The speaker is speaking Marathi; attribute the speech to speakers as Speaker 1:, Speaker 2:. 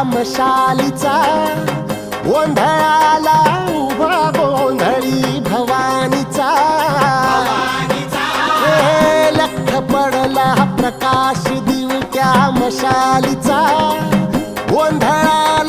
Speaker 1: मशालीचा गोंधळाला उभा गोंधळी भवानीचा हे लख पडला प्रकाश दिवट्या मशालीचा गोंधळा